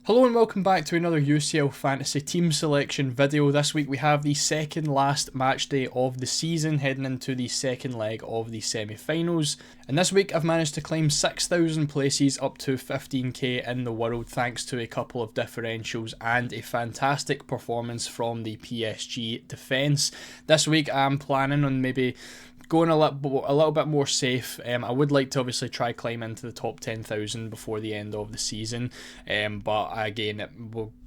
Hello and welcome back to another UCL Fantasy Team Selection video. This week we have the second last match day of the season, heading into the second leg of the semi-finals. And this week I've managed to climb 6,000 places up to 15k in the world thanks to a couple of differentials and a fantastic performance from the PSG defence. This week I'm planning on maybe going a little bit more safe. I would like to obviously try climb into the top 10,000 before the end of the season, but again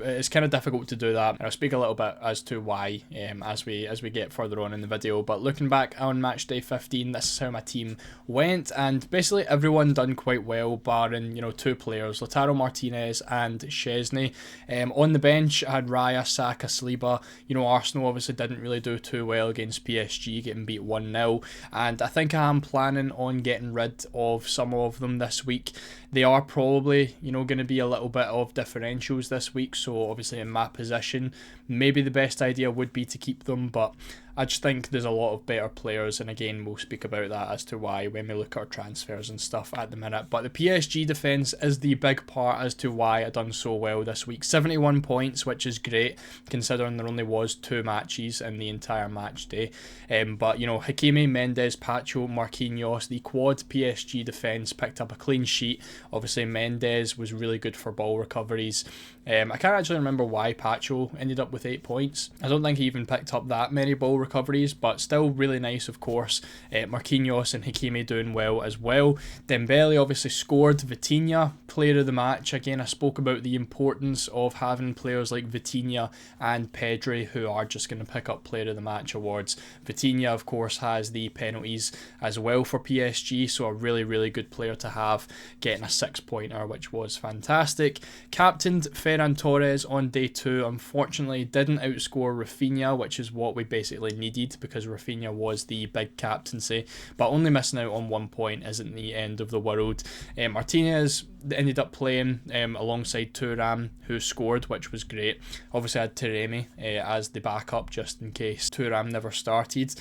it's kind of difficult to do that, and I'll speak a little bit as to why as we get further on in the video. But looking back on match day 15, this is how my team went, and basically everyone done quite well barring two players, Lautaro Martinez and Szczesny. On the bench I had Raya, Saka, Saliba. Arsenal obviously didn't really do too well against PSG, getting beat 1-0, and I think I am planning on getting rid of some of them this week. They are probably going to be a little bit of differentials this week, so obviously in my position maybe the best idea would be to keep them, but I just think there's a lot of better players, and again we'll speak about that as to why when we look at our transfers and stuff at the minute. But the PSG defence is the big part as to why I done so well this week. 71 points, which is great considering there only was 2 matches in the entire match day. But Hakimi, Mendes, Pacho, Marquinhos, the quad PSG defence picked up a clean sheet. Obviously Mendes was really good for ball recoveries. I can't actually remember why Pacho ended up with 8 points. I don't think he even picked up that many ball recoveries, but still really nice, of course. Marquinhos and Hakimi doing well as well. Dembele obviously scored. Vitinha, player of the match. Again, I spoke about the importance of having players like Vitinha and Pedri who are just going to pick up player of the match awards. Vitinha, of course, has the penalties as well for PSG, so a really good player to have, getting a 6-pointer, which was fantastic. Captained Ferran Torres on day 2. Unfortunately didn't outscore Rafinha, which is what we basically needed because Rafinha was the big captaincy, but only missing out on 1 point isn't the end of the world. Martinez ended up playing alongside Thuram, who scored, which was great. Obviously I had Taremi as the backup just in case Thuram never started,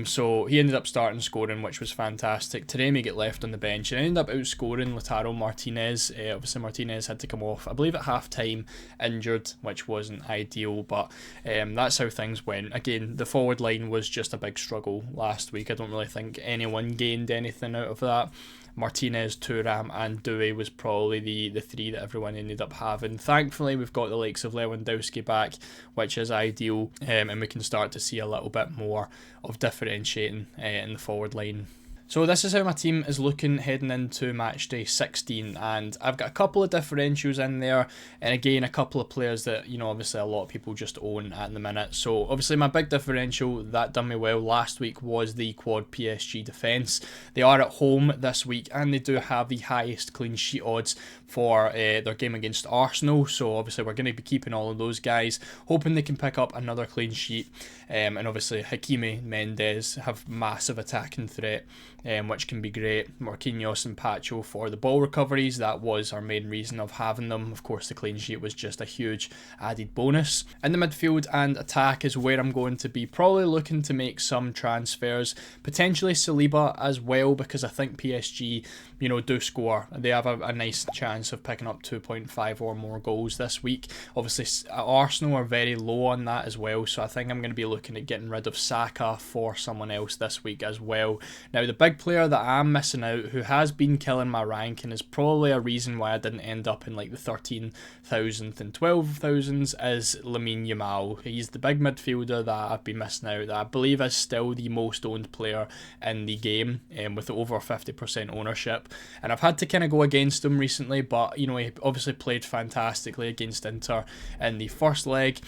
so he ended up starting scoring, which was fantastic. Taremi get left on the bench and ended up outscoring Lautaro Martinez. Obviously Martinez had to come off, I believe at half time, injured, which wasn't ideal, but that's how things went. Again, the forward line was just a big struggle last week. I don't really think anyone gained anything out of that. Martinez, Thuram and Doué was probably the 3 that everyone ended up having. Thankfully we've got the likes of Lewandowski back, which is ideal, and we can start to see a little bit more of differentiating in the forward line. So this is how my team is looking heading into match day 16, and I've got a couple of differentials in there, and again a couple of players that obviously a lot of people just own at the minute. So obviously my big differential that done me well last week was the quad PSG defence. They are at home this week and they do have the highest clean sheet odds for their game against Arsenal, so obviously we're going to be keeping all of those guys, hoping they can pick up another clean sheet. And obviously Hakimi, Mendes have massive attacking threat, which can be great. Marquinhos and Pacho for the ball recoveries, that was our main reason of having them. Of course the clean sheet was just a huge added bonus. In the midfield and attack is where I'm going to be probably looking to make some transfers, potentially Saliba as well, because I think PSG do score. They have a nice chance of picking up 2.5 or more goals this week. Obviously Arsenal are very low on that as well, so I think I'm going to be looking at getting rid of Saka for someone else this week as well. Now the big player that I'm missing out, who has been killing my ranking, is probably a reason why I didn't end up in like the 13,000th and 12,000s, is Lamine Yamal. He's the big midfielder that I've been missing out, that I believe is still the most owned player in the game, with over 50% ownership. And I've had to kind of go against him recently, but he obviously played fantastically against Inter in the first leg.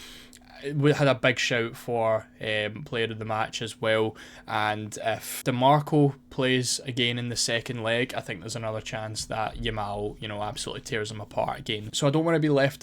We had a big shout for player of the match as well, and if DeMarco plays again in the second leg, I think there's another chance that Yamal absolutely tears him apart again. So I don't want to be left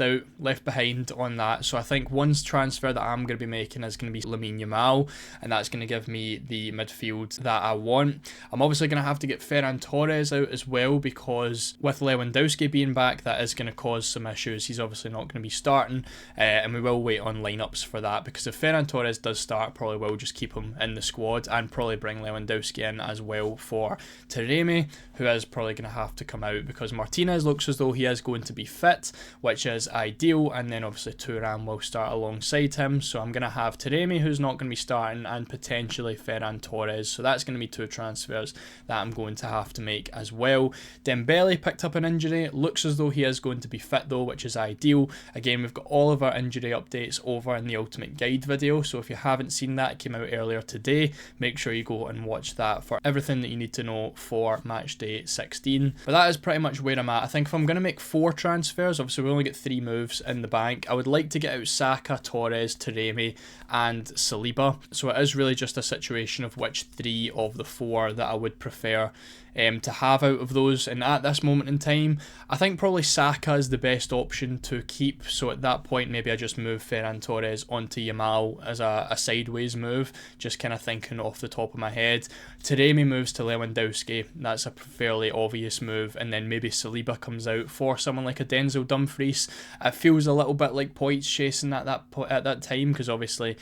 behind on that. So I think one transfer that I'm going to be making is going to be Lamine Yamal, and that's going to give me the midfield that I want. I'm obviously going to have to get Ferran Torres out as well, because with Lewandowski being back, that is going to cause some issues. He's obviously not going to be starting, and we will wait on lineup lineups for that, because if Ferran Torres does start, probably will just keep him in the squad and probably bring Lewandowski in as well for Taremi, who is probably going to have to come out because Martinez looks as though he is going to be fit, which is ideal, and then obviously Thuram will start alongside him. So I'm going to have Taremi, who's not going to be starting, and potentially Ferran Torres. So that's going to be 2 transfers that I'm going to have to make as well. Dembele picked up an injury. It looks as though he is going to be fit though, which is ideal. Again, we've got all of our injury updates over in the Ultimate Guide video, so if you haven't seen that, it came out earlier today. Make sure you go and watch that for everything that you need to know for match day 16. But that is pretty much where I'm at. I think if I'm going to make 4 transfers, obviously we only get 3 moves in the bank, I would like to get out Saka, Torres, Taremi and Saliba. So it is really just a situation of which 3 of the 4 that I would prefer to have out of those, and at this moment in time I think probably Saka is the best option to keep. So at that point maybe I just move Ferran Torres onto Yamal as a sideways move, just kind of thinking off the top of my head. Taremi moves to Lewandowski, that's a fairly obvious move, and then maybe Saliba comes out for someone like a Denzel Dumfries. It feels a little bit like points chasing at that time, because obviously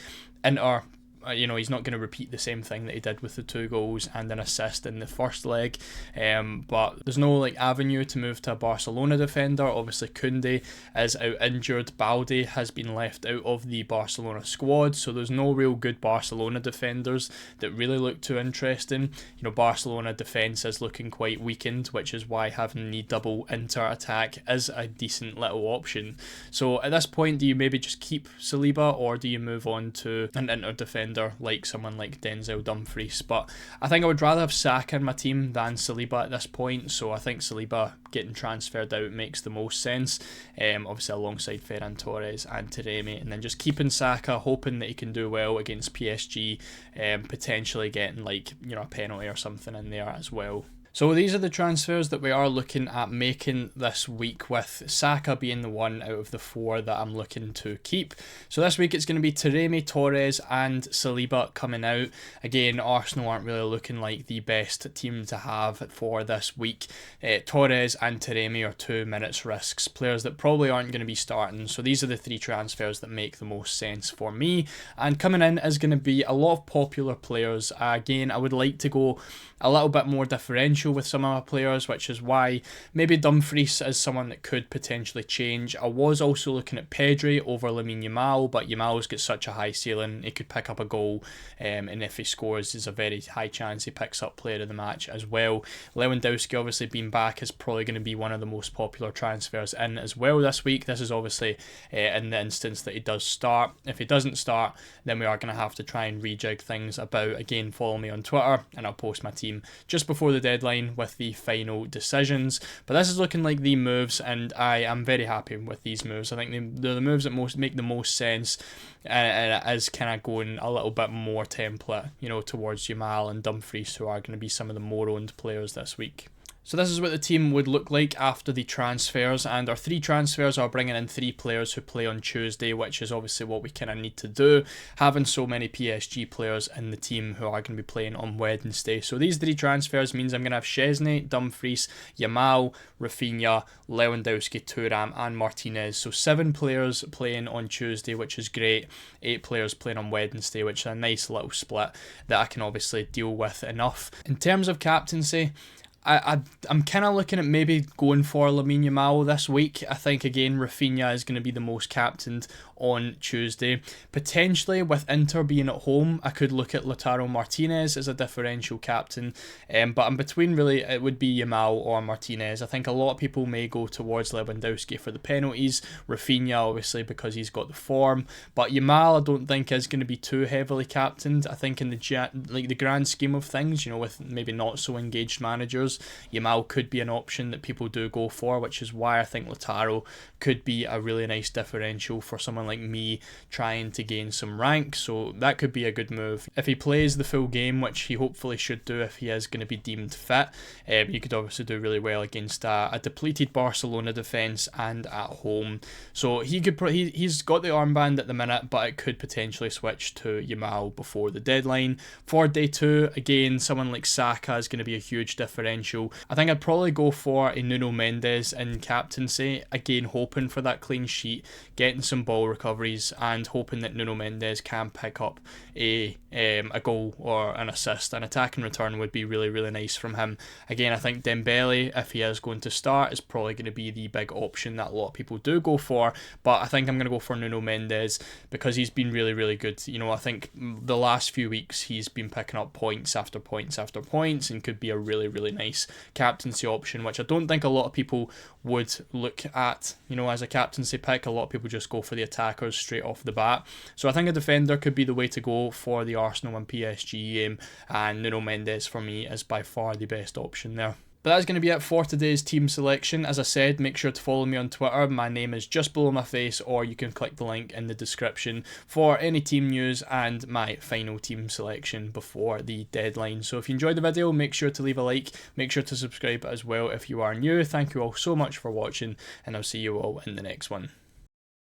Inter, he's not going to repeat the same thing that he did with the 2 goals and an assist in the first leg, but there's no avenue to move to a Barcelona defender. Obviously Koundé is out injured, Balde has been left out of the Barcelona squad, so there's no real good Barcelona defenders that really look too interesting. Barcelona defence is looking quite weakened, which is why having the double Inter attack is a decent little option. So at this point, do you maybe just keep Saliba, or do you move on to an Inter defender like someone like Denzel Dumfries? But I think I would rather have Saka in my team than Saliba at this point, so I think Saliba getting transferred out makes the most sense, obviously alongside Ferran Torres and Taremi, and then just keeping Saka, hoping that he can do well against PSG, potentially getting a penalty or something in there as well. So these are the transfers that we are looking at making this week, with Saka being the one out of the 4 that I'm looking to keep. So this week it's going to be Taremi, Torres and Saliba coming out. Again, Arsenal aren't really looking like the best team to have for this week. Torres and Taremi are 2 minutes risks, players that probably aren't going to be starting. So these are the 3 transfers that make the most sense for me. And coming in is going to be a lot of popular players. Again, I would like to go a little bit more differential with some of my players, which is why maybe Dumfries is someone that could potentially change. I was also looking at Pedri over Lamine Yamal, but Yamal's got such a high ceiling, he could pick up a goal, and if he scores, there's a very high chance he picks up player of the match as well. Lewandowski obviously being back is probably going to be one of the most popular transfers in as well this week. This is obviously in the instance that he does start. If he doesn't start, then we are going to have to try and rejig things about. Again, follow me on Twitter and I'll post my team just before the deadline with the final decisions. But this is looking like the moves, and I am very happy with these moves. I think they're the moves that make the most sense, and it is kind of going a little bit more template, towards Yamal and Dumfries, who are going to be some of the more owned players this week. So this is what the team would look like after the transfers, and our 3 transfers are bringing in 3 players who play on Tuesday, which is obviously what we kind of need to do, having so many PSG players in the team who are going to be playing on Wednesday. So these 3 transfers means I'm going to have Szczesny, Dumfries, Yamal, Rafinha, Lewandowski, Thuram and Martinez. So 7 players playing on Tuesday, which is great. 8 players playing on Wednesday, which is a nice little split that I can obviously deal with enough. In terms of captaincy, I'm kind of looking at maybe going for Lamine Yamal this week. I think, again, Rafinha is going to be the most captained on Tuesday. Potentially, with Inter being at home, I could look at Lautaro Martinez as a differential captain. But I'm between, really, it would be Yamal or Martinez. I think a lot of people may go towards Lewandowski for the penalties. Rafinha, obviously, because he's got the form. But Yamal, I don't think is going to be too heavily captained. I think in the grand scheme of things, with maybe not so engaged managers, Yamal could be an option that people do go for, which is why I think Lautaro could be a really nice differential for someone like me trying to gain some rank. So that could be a good move. If he plays the full game, which he hopefully should do if he is going to be deemed fit, he could obviously do really well against a depleted Barcelona defence and at home. So he's got the armband at the minute, but it could potentially switch to Yamal before the deadline. For day 2, again, someone like Saka is going to be a huge differential potential. I think I'd probably go for a Nuno Mendes in captaincy, again hoping for that clean sheet, getting some ball recoveries and hoping that Nuno Mendes can pick up a goal or an assist. An attack and return would be really, really nice from him. Again, I think Dembele, if he is going to start, is probably going to be the big option that a lot of people do go for, but I think I'm going to go for Nuno Mendes because he's been really, really good. You know, I think the last few weeks he's been picking up points after points after points and could be a really, really nice captaincy option, which I don't think a lot of people would look at, you know, as a captaincy pick. A lot of people just go for the attackers straight off the bat. So I think a defender could be the way to go for the Arsenal and PSG game, and Nuno Mendes for me is by far the best option there. But that's going to be it for today's team selection. As I said, make sure to follow me on Twitter. My name is just below my face, or you can click the link in the description for any team news and my final team selection before the deadline. So if you enjoyed the video, make sure to leave a like. Make sure to subscribe as well if you are new. Thank you all so much for watching, and I'll see you all in the next one.